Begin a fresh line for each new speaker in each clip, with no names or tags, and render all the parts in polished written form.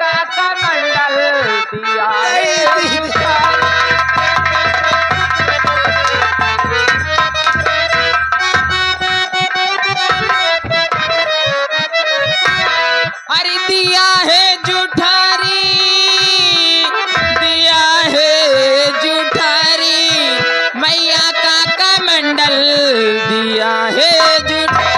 का कमंडल दिया है।
अरे दिया है जुठारी, दिया है जुठारी, मैया का कमंडल दिया है जुठारी।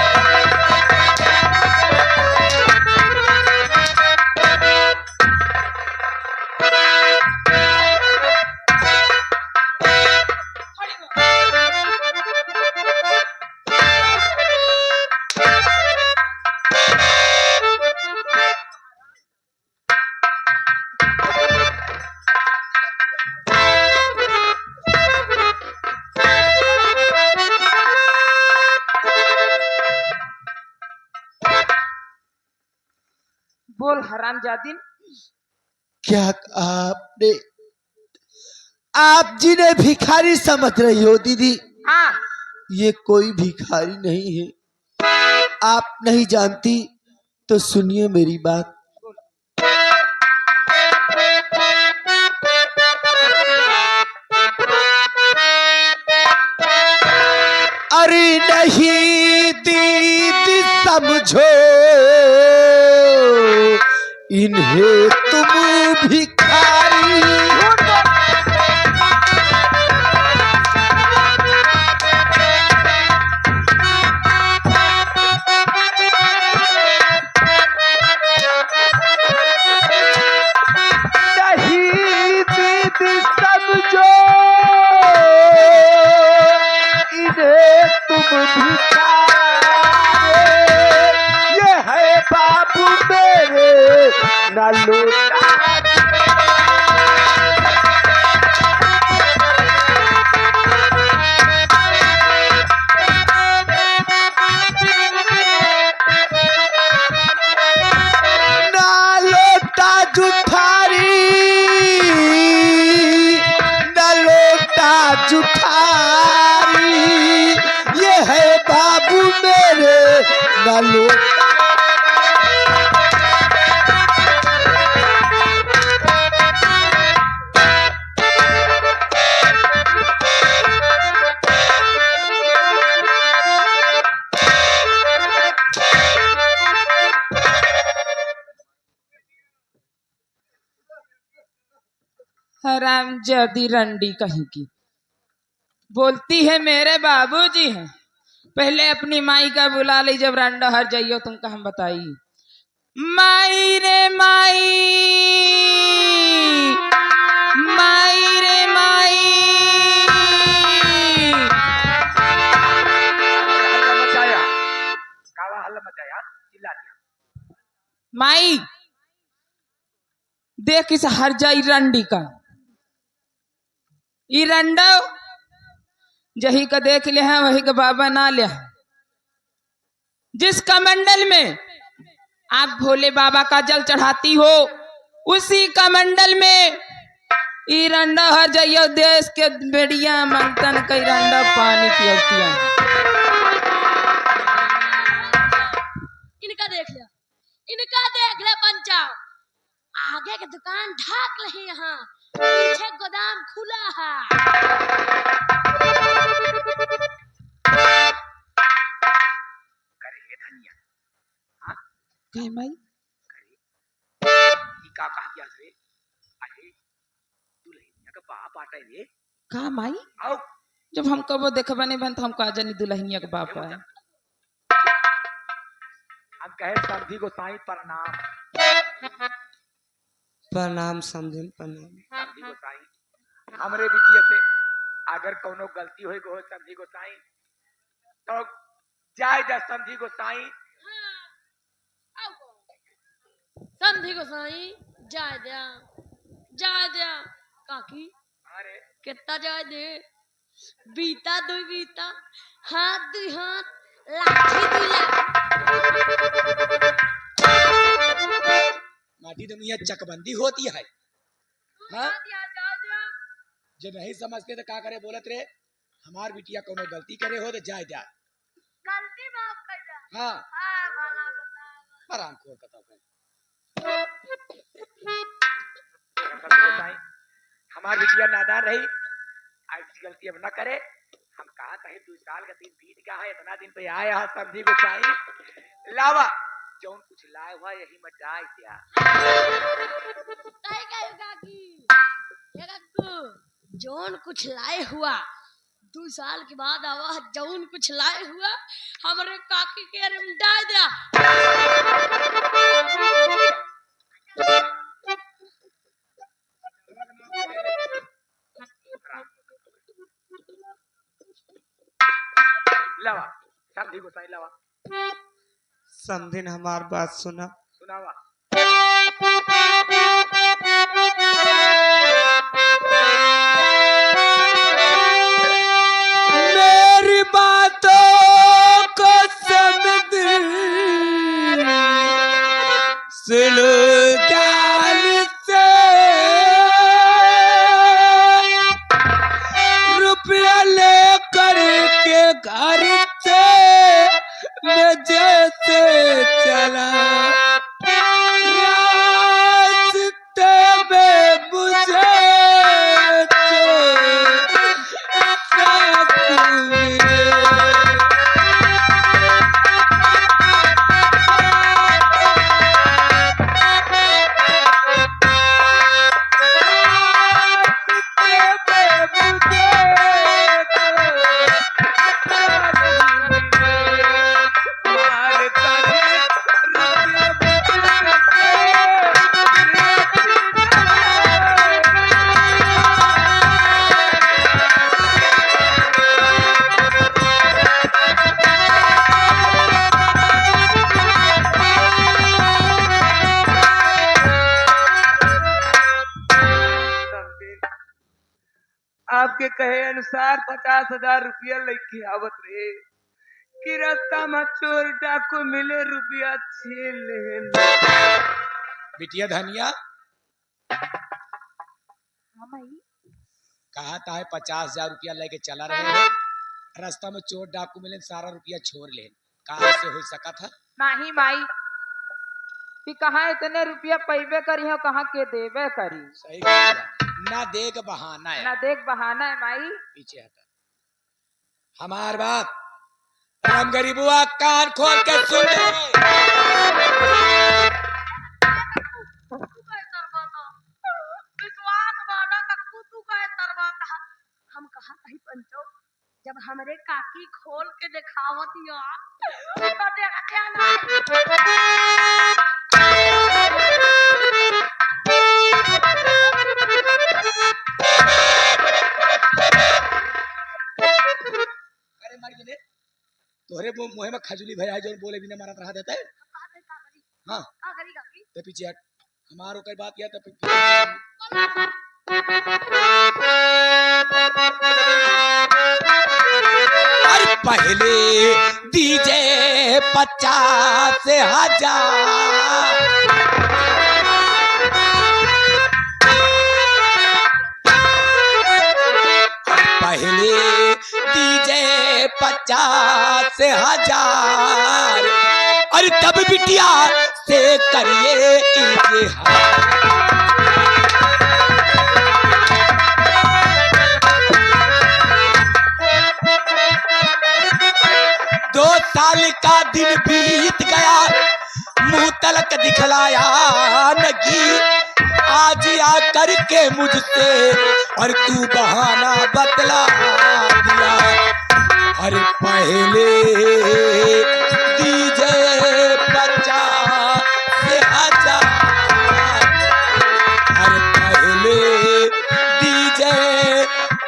बोल हरामजादी।
क्या आपने आप जिन्हें भिखारी समझ रही हो दीदी,
हाँ
ये कोई भिखारी नहीं है। आप नहीं जानती तो सुनिए मेरी बात। अरे नहीं दीदी समझो इन्हें तुम भिखारी। नहीं दीदी समझो इन्हें तुम भिखारी। ये है बाबू मेरे न लौटा। ना लोटा जुठारी, न लोटा जुठारी, ये है बाबू मेरे न लोटा।
हरामजादी रंडी कहीं की बोलती है मेरे बाबूजी हैं। पहले अपनी माई का बुला ली, जब रंडा हर जाइयो तुमका हम बताई। माई रे माई, माई रे माई,
मचाया काला हल्ला मचाया, चिल्ला दिया।
माई देख इस हर जाई रंडी का, ई रंडो जही का देख ले है वही का बाबा ना ले। जिस कमंडल में आप भोले बाबा का जल चढ़ाती हो, उसी कमंडल में ई रंडा हर जाइयो देश के बेड़िया मंगतन कई रंडा पानी पियोतिया।
इनका देख ले पंचा, आगे के दुकान ढाक रहे यहाँ, पीछे गोदाम खुला है।
करे हे धनिया। हाँ
कहे माई
ई का कहिया रे? अरे दुल्हनिया का बाप आटा रे।
का माई
आओ
जब हम कबो देखबा नहीं बन तो हम का जानी दुल्हनिया के बाप है।
हम कहे समझी गोसाई प्रणाम।
प्रणाम समझे प्रणाम।
समझी गोसाई हमरे बिटिया से अगर कोनो गलती होई गो समझी गोसाई तो जाय जा समझी गोसाई।
समझी गोसाई जाय दे काकी।
अरे
कितना जाय दे? बीता दो बीता, हाथ दो हाथ, लाठी दो लाठी।
माटी तो मियाँ चकबंदी होती है। हाँ? जो नहीं समझते तो क्या करे बोलत रे, हमार बिटिया कोनो गलती करे हो तो जाए जा।
गलती माफ कर दे।
हाँ
हाँ भला बता।
आराम खोर कता है।
समझी गोसाई हमार बिटिया नादान रही ऐसी गलती अब न करे हम कहा कहे 2 साल का दिन बीत गया है इतना दिन पे आए यहाँ समझी गोसाई लावा जौन कुछ लाए हुआ यही मत डाल दिया
कहे कहे काकी ये काकू जोन कुछ लाए हुआ 2 साल के बाद आवा जौन कुछ लाए हुआ हमरे काकी के अरे में डाल दिया
लावा समझी गोसाई लावा
समझिन हमार बात सुना।
सुनावा
मेरी बातों को समझ सुनो ध्यान से रुपया लेकर के घर से मैं जैसे चला रास्ते में मुझे
आपके कहे अनुसार 50,000 रुपया लेके आवत रहे कि रास्ता में चोर डाकू मिले रुपया छीन ले
बिटिया धनिया कहा था 50,000 रुपया लेके चला रहे हो रास्ता में चोर डाकू मिले सारा रुपया छोड़ ले कहा से हो सका था
नहीं माई कि कहाँ इतने रुपया पैबे करी हो कहाँ के देवे करी
सही कहा ना देख बहाना है
ना देख बहाना है माई
पीछे हटा हमार बात राम गरीबुआ कान खोल के सुन ले
विश्वास वाला काकू तू कहे तरवाता हम कहा कहीं पंचो जब हमरे काकी खोल के दिखावत या तो देखते ना
अरे मार गने तोहरे मुंह में खजली भया जो बोले बिना मारत रहा देता है हाँ
का करी काकी
तो पीछे हट हमारो कई बात किया तो अरे पहले दीजे 50,000 पहले दीजे 50,000 और तब बिटिया से करिए इजहार दो साल का दिन बीत गया मुंह तलक दिखलाया नगी आज आकर के मुझसे और तू बहाना बतला दिया अरे पहले दीजे 50,000 अरे पहले दीजे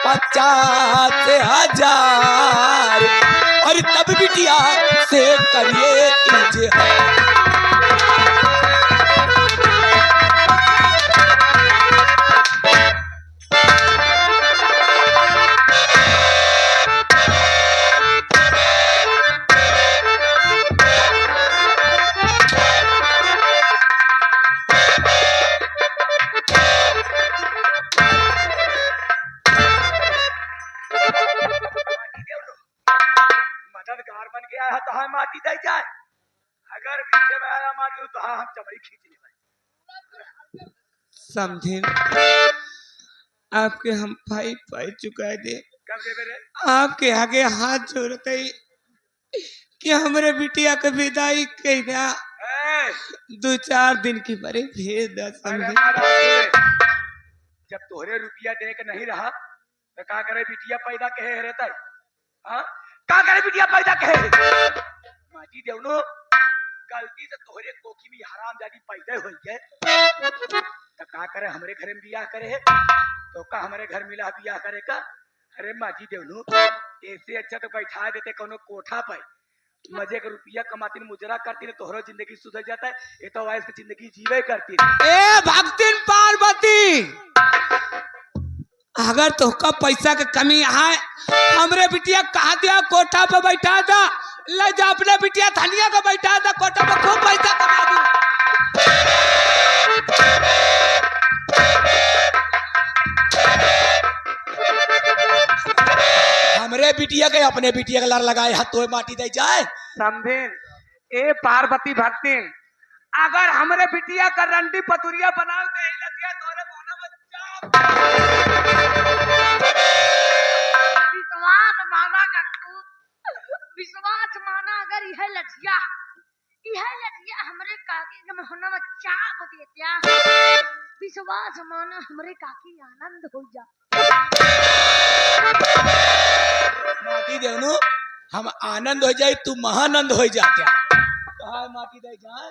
50,000 और तब बिटिया से करिए इजहार
मददगार बन गया है तो हम माटी दे जाए अगर पीछे में आया माटी तो हम चमड़ी खींच ले
समझे आपके हम भाई पाई चुकाए दे।
कब दे मेरे
आपके आगे हाथ जोड़ते ही कि हमारे बिटिया के विदाई कहना
ए,
2-4 दिन की बड़े भेद
अरे
समझे।
हमारा सुने, जब तोहरे रुपया दे के नहीं रहा तो का करे बिटिया पैदा कहे रहता है? हाँ का करे बिटिया पैदा कहे? माजी देवनो गलती से तोहरे कोखी में हरामजादी पैदा हो गए तो का करे हमरे घर में बियाह करे है तो का हमारे घर मिला बियाह करे का? अरे माजी देवनो ऐसे अच्छा तो बैठा देते कोनो कोठा पे मजे का रुपया कमाती मुजरा करती तोहरो जिंदगी सुधर जाता है। ये तो वाइस की जिंदगी जीवे करती
ए भक्तिन पार्वती, अगर तोहका पैसा के कमी है हमरे बिटिया कहा दिया कोठा पे बैठा था, ले जा अपने बिटिया धनिया का बैठा था कोठा पे, खूब पैसा कमा दी। हमरे बिटिया के अपने बिटिया के लड़ लगाए हाथ तो माटी दे जाए। समझेन ए पार्वती भक्तिन, अगर हमरे बिटिया का रंडी पतुरिया बनाओ तो यही लग गया तोरे मोना
विश्वास माना गट्टू, विश्वास माना अगर यह लठिया हमरे काकी के मोहना में चाप देतिया, विश्वास माना हमरे काकी आनंद हो जा।
माटी देवनु हम आनंद हो जाए तू महानंद हो जाते कहा माटी दे जाए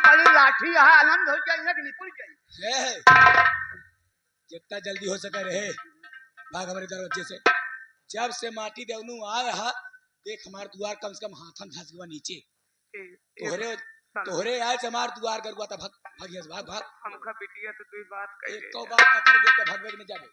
वाली लाठी है आनंद हो जाए कि निपुल जाए
है। जितना जल्दी हो सके रहे भाग हमारे दरवाजे से। जब से माटी देवनु आए हा देख हमार द्वार कम से कम हाथन धस गया नीचे। तोहरे आए से हमार द्वार कर हुआ था भाग भाग हमका बिटिया तो कोई बात कही
एक तो बात मतलब देख के भगवे में जाबे।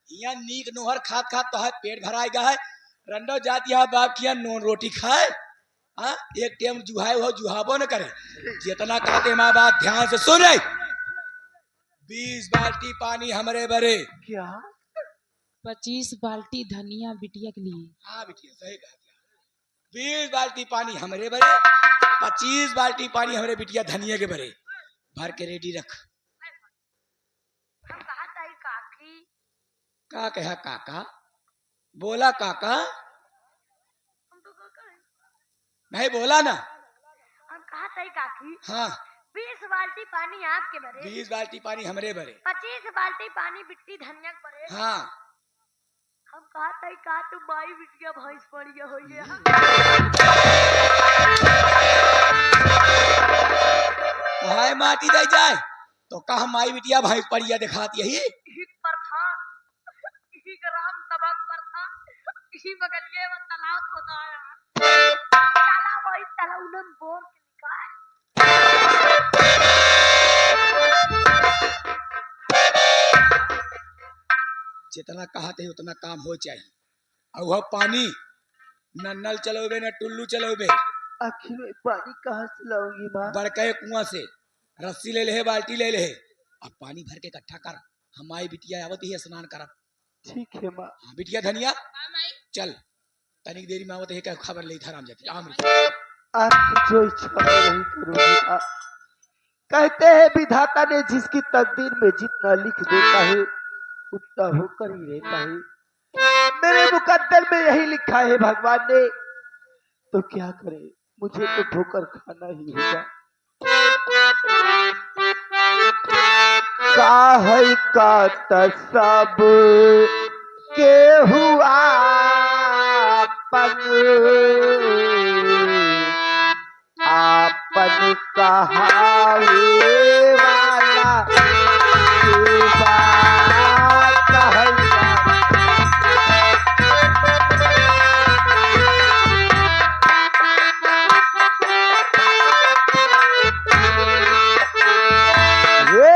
यहाँ नीक नोहर खात खात तो है पेट भराएगा है रंडो जाती है बाप किया नोन रोटी खाए। हाँ एक टाइम जुहाए हो जुहाबो न करे जितना कहते माँ बाप ध्यान से सुने। 20 बाल्टी पानी हमारे बरे।
क्या
25 बाल्टी धनिया बिटिया के लिए।
हाँ बिटिया सही कहा 20 बाल्टी पानी हमारे बरे 25 बाल्टी पानी हमारे बिटिया धनिया के बरे भर के रेडी रख।
हम कहा था काकी,
का कहा काका बोला काका
हम तो काका है।
नहीं बोला ना।
हम कहा था काकी,
हाँ
20 बाल्टी पानी आपके भरे,
20 बाल्टी पानी हमारे भरे।
25 बाल्टी पानी बिट्टी धनिया के भरे।
हाँ
हम कहा था का तू माई बिटिया भैंस पड़िया हो गया।
हाय माटी दे जाए तो कहा माई बिटिया भाई पड़िया दिखाती यही
इही प्रधान, इही ग्राम सभा प्रधान, इही बगलिए में तालाब खोदाया। तालाब वही तालाब उन्हें बोर के निकाल।
जितना कहते उतना काम हो चाहिए। और वह पानी न नल चलोबे न टुल्लू चलोबे
आखिर में पानी कहाँ से लाऊंगी माँ?
बड़के कुआं से रस्सी ले ले बाल्टी ले ले अब पानी भर के इकट्ठा कर हम आई बिटिया आवत ही स्नान करब।
ठीक है माँ।
हाँ बिटिया धनिया
हाँ माई।
चल तनिक देरी में आवत है क्या खबर ले था राम जाती आम
आपकी जो इच्छा मैं वही करूंगी माँ। कहते हैं विधाता ने जिसकी तकदीर में जितना लिख देता है उतना होकर ही रहता है। मेरे मुकद्दर में यही लिखा है भगवान ने, तो क्या करे मुझे तो ठोकर खाना ही होगा। काहे का सब के हुआ आपन कहावे वाला के बात कहला। वे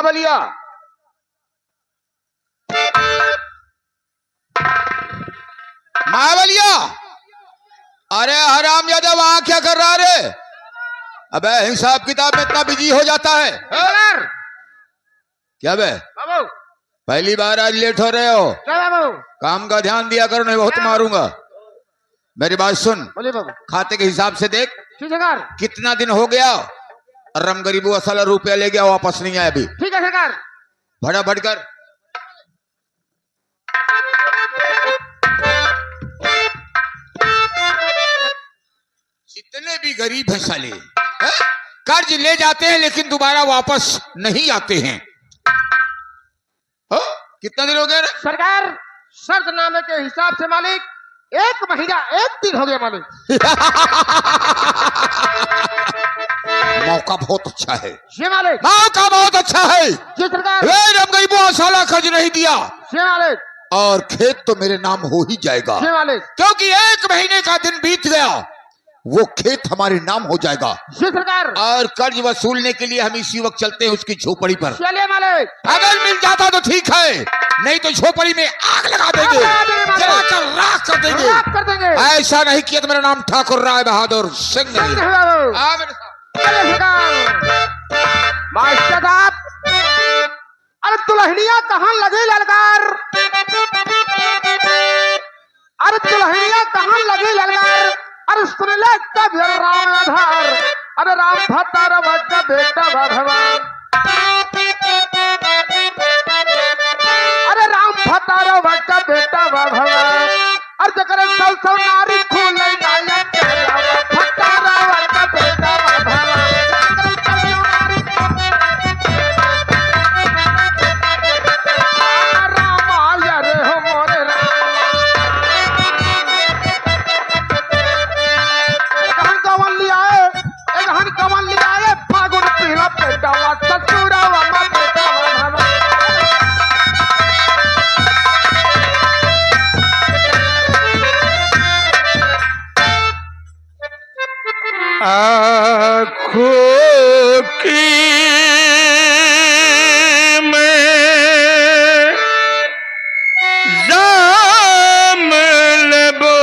महाबलिया।
महाबलिया, अरे हराम यादव वहां क्या कर रहा रे? अबे हिसाब किताब में इतना बिजी हो जाता है। क्या बे
बाबू,
पहली बार आज लेट हो रहे हो?
क्या बाबू?
काम का ध्यान दिया करो, नहीं बहुत मारूंगा। मेरी बात सुन,
बोलिए बाबू।
खाते के हिसाब से देख
ठीक है सरकार।
कितना दिन हो गया। रम गरीबू असल रुपया ले गया, वापस नहीं आया अभी।
ठीक है सरकार।
फटाफट कर। जितने भी गरीब हैं साले, हैं? कर्ज ले जाते हैं लेकिन दोबारा वापस नहीं आते हैं। हो? कितना दिन हो गया रे?
सरकार, शर्तनामे के हिसाब से मालिक 1 महीना 1 दिन हो गया मालिक।
मौका बहुत अच्छा है,
जी मालिक।
मौका बहुत अच्छा है।
जी सरकार।
रम गरीबू साला कर्ज नहीं दिया
जी मालिक।
और खेत तो मेरे नाम हो ही जाएगा,
जी मालिक।
क्योंकि 1 महीने का दिन बीत गया, वो खेत हमारे नाम हो जाएगा।
जी सरकार।
और कर्ज वसूलने के लिए हम इसी वक्त चलते हैं उसकी झोपड़ी पर।
चलिए मालिक।
अगर मिल जाता तो ठीक है, नहीं तो झोपड़ी में आग लगा देंगे, जलाकर राख कर देंगे।
राख कर देंगे।
ऐसा नहीं किया तो मेरा नाम ठाकुर राय बहादुर सिंह नहीं।
ठीक है बाबू।
आ मेरे साथ।
चलिए सरकार। मास्टर साहब, अरे दुल्हनिया कहाँ लगे ललकार? अरे दुल्हनिया कहाँ लगे ललकार? अरे सुन ले कब राम आधार। अरे राम भतार का बेटा भगवान। अरे राम भतार का बेटा भगवान। अरे जकर सौ नारी खून नाया भतार का बेटा भगवान। राम आया रे हो मोरे राम। कवन लिया है फागुन पीला पेटावा ससुरावा मा पेटावा भवा।
आँखों की मैं जाम लबो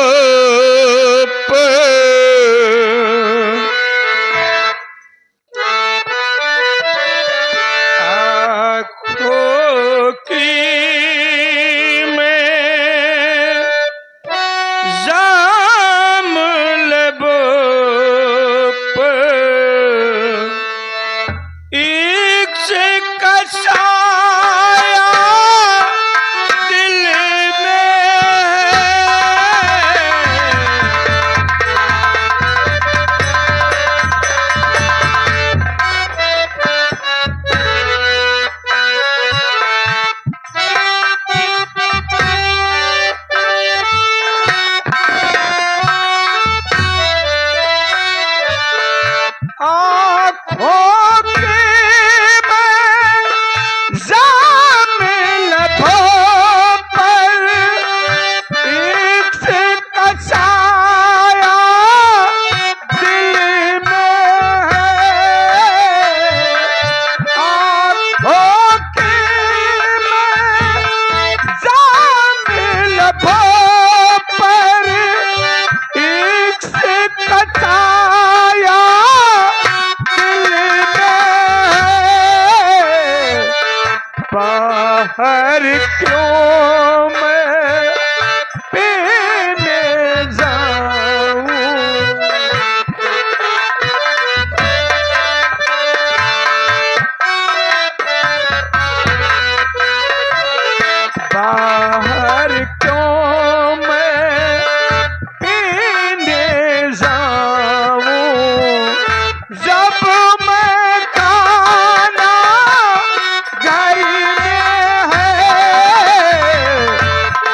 बाहर क्यों मैं पीने जाऊं। बाहर क्यों मैं पीने जाऊं जब मैं खाना घर में है।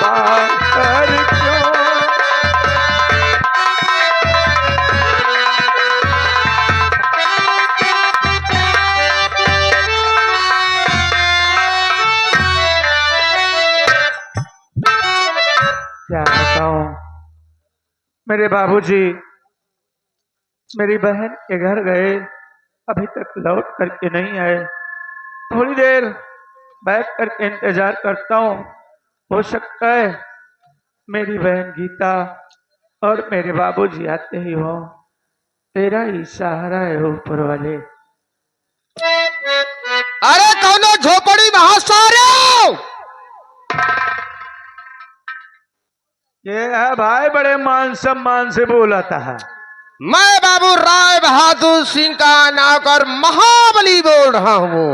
बाहर क्यों क्या बताऊं, मेरे बाबूजी मेरी बहन के घर गए, अभी तक लौट करके नहीं आए। थोड़ी देर बैठ कर इंतजार करता हूँ। हो सकता है मेरी बहन गीता और मेरे बाबूजी आते ही हो। तेरा ही सहारा है ऊपर वाले।
अरे कौनो झोपड़ी महासारे
ये है भाई, बड़े मान सम्मान से बोला था।
मैं बाबू राय बहादुर सिंह का नौकर महाबली बोल रहा हूँ।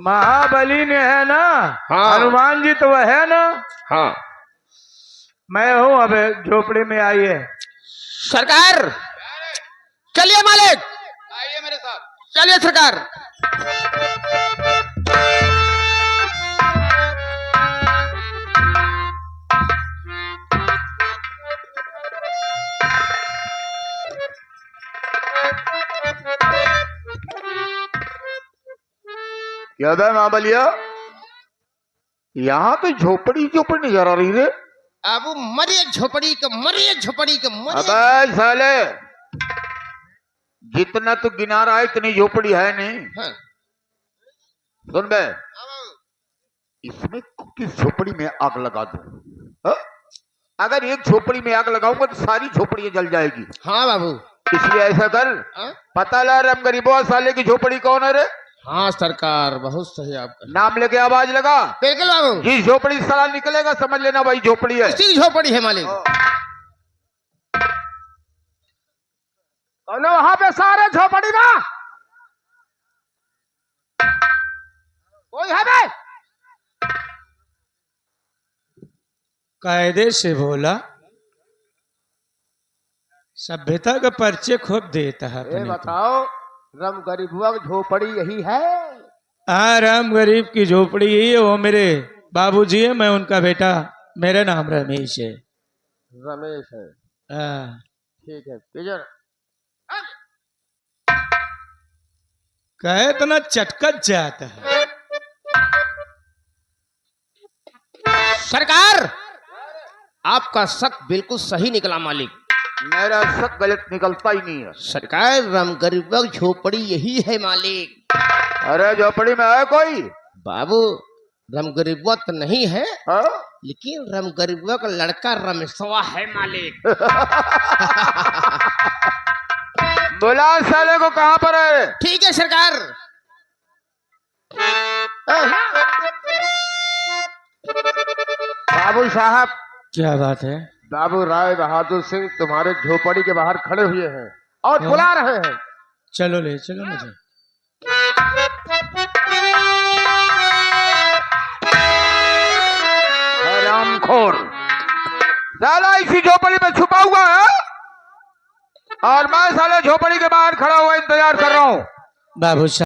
महाबली ने है ना?
हाँ।
हनुमान जी तो वह है ना?
हाँ
मैं हूँ। अब झोपड़ी में आइए।
सरकार, चलिए मालिक, आइए मेरे साथ, चलिए सरकार।
क्या था महाबलिया? यहाँ तो झोपड़ी झोपड़ी नजर आ रही है।
अब मरिए झोपड़ी के, मरिए झोपड़ी के, मरिए।
अबे साले, जितना तू गिना रहा है इतनी झोपड़ी है नहीं।
हाँ।
सुन बे, इसमें किस झोपड़ी में आग लगा दूं? अगर एक झोपड़ी में आग लगाऊंगा तो सारी झोपड़ियां जल जाएगी।
हाँ बाबू।
इसलिए ऐसा कर,
हाँ?
पता ला रम गरीबों साले की झोपड़ी कौन है रे?
हाँ सरकार, बहुत सही आपका
नाम लेके आवाज लगा।
बिल्कुल बाबू,
जिस झोपड़ी से साला निकलेगा समझ लेना वही झोपड़ी है।
उसी झोपड़ी है मालिक।
वहां पे सारे झोपड़ी ना कोई है बे? कायदे से बोला, सभ्यता का परिचय खूब देता है अपने को।
बताओ, रम गरीबुआ की झोपड़ी यही है?
हाँ, राम गरीब की झोपड़ी यही है। वो मेरे बाबूजी है, मैं उनका बेटा। मेरा नाम रमेश है।
रमेश है?
हाँ।
ठीक है, किधर?
कहे इतना चटकत जाता है।
सरकार, आपका शक बिल्कुल सही निकला मालिक।
मेरा शक गलत निकलता ही नहीं है।
सरकार, राम गरीब झोपड़ी यही है मालिक।
अरे झोपड़ी में है कोई?
बाबू, राम गरीबा तो नहीं है,
हाँ?
लेकिन राम गरीबा का लड़का रमेशवा है मालिक।
बोला साले को कहाँ पर है?
ठीक है सरकार।
बाबू साहब,
क्या बात है?
बाबू राय बहादुर सिंह तुम्हारे झोपड़ी के बाहर खड़े हुए हैं और बुला रहे हैं।
चलो ले चलो मुझे।
हरामखोर साला इसी झोपड़ी में छुपा हुआ है और मैं साले झोपड़ी के बाहर खड़ा हुआ इंतजार कर रहा हूँ।
बाबू